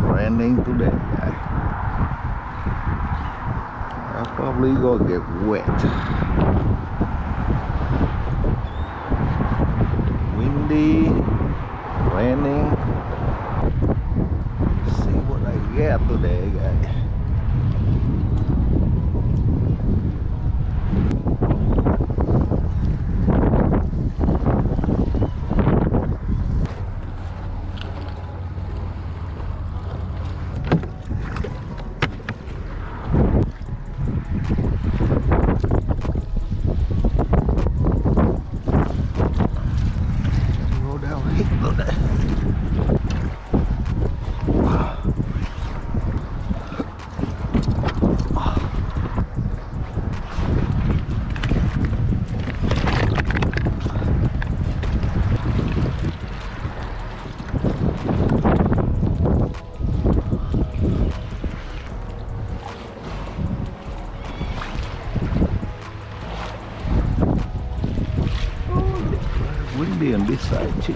raining today, guys. I'm probably gonna get wet. Windy, raining. See what I get today, guys. Windy on this side too.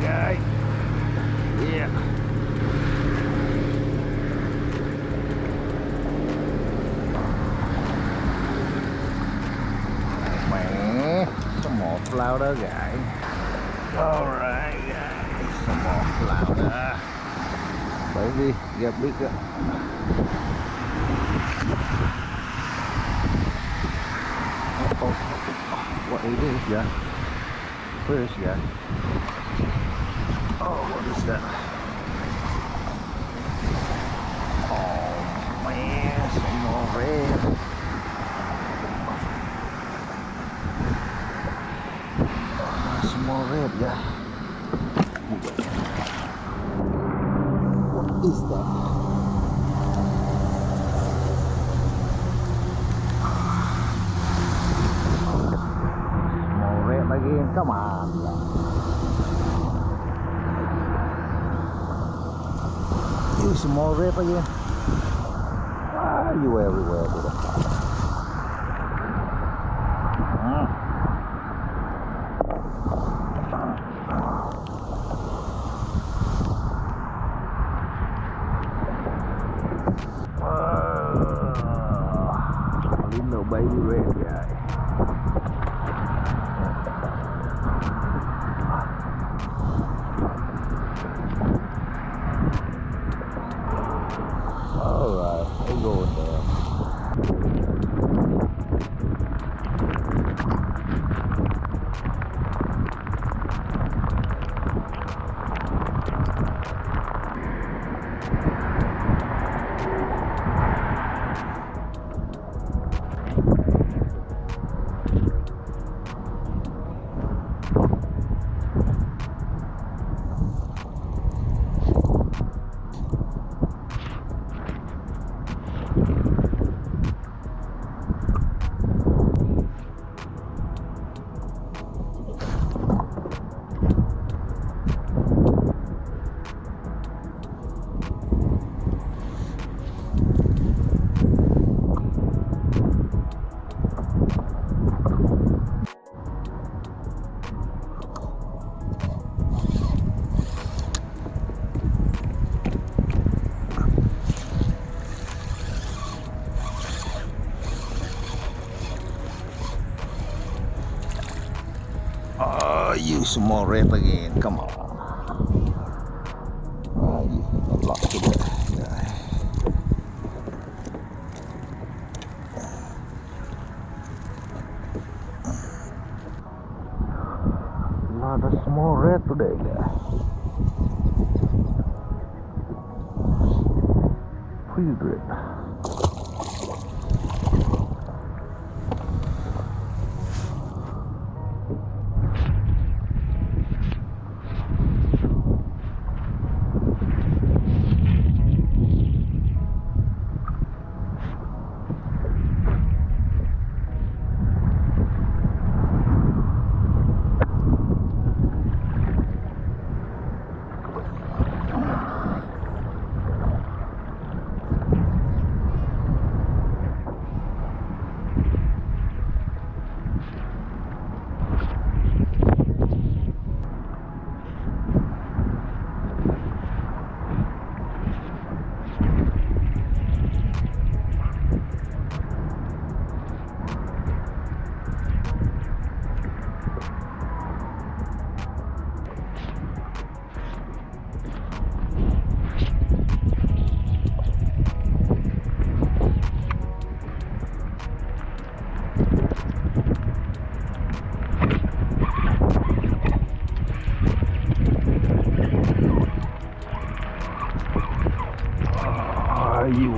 Guy. Yeah. Man, some more flounder, guy. Alright, guys, some more flounder. Baby, get bigger. Oh, what it is, yeah? Fish, yeah. Oh, what is that? Oh man, some more red. Some more red, yeah. What is that? More red again, come on. Some more rip again. Ah, you everywhere, dude. Little baby red guy. Alright, we'll go in there. Use some more rep again, come on. Use a lot today. A lot of small red today, guys. Pretty good.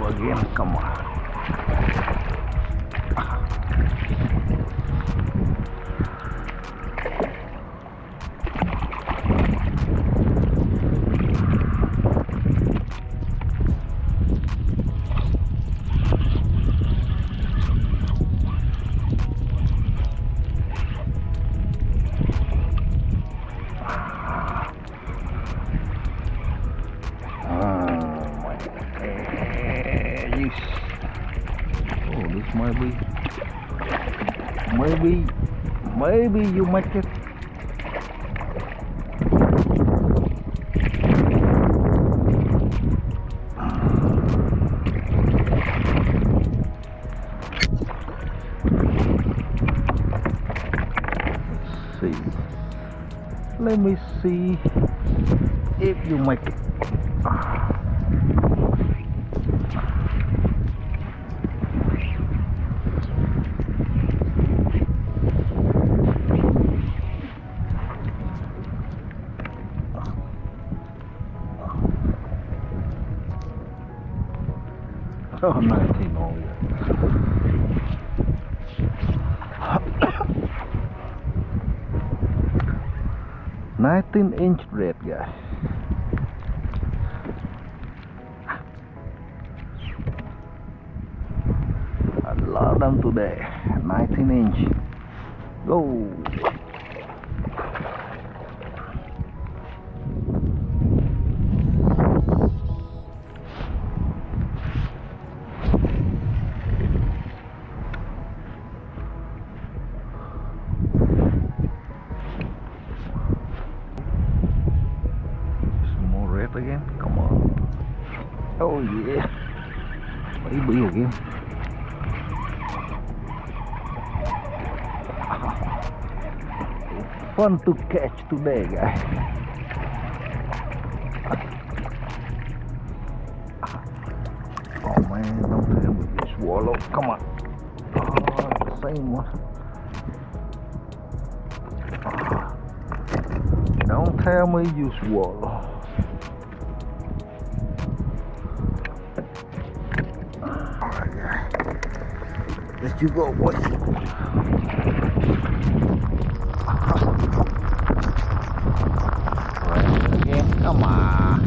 you again. Come on. Maybe you make it. Let me see if you make it. Oh, 19 only. 19-inch red, guys. A lot of them today. 19-inch. Go. Again, come on. Oh yeah, maybe again. Fun to catch today, guys. Oh man, don't tell me you swallow. Come on. Oh, the same one. Don't tell me you swallow. Let you go, boy. Right again, come on.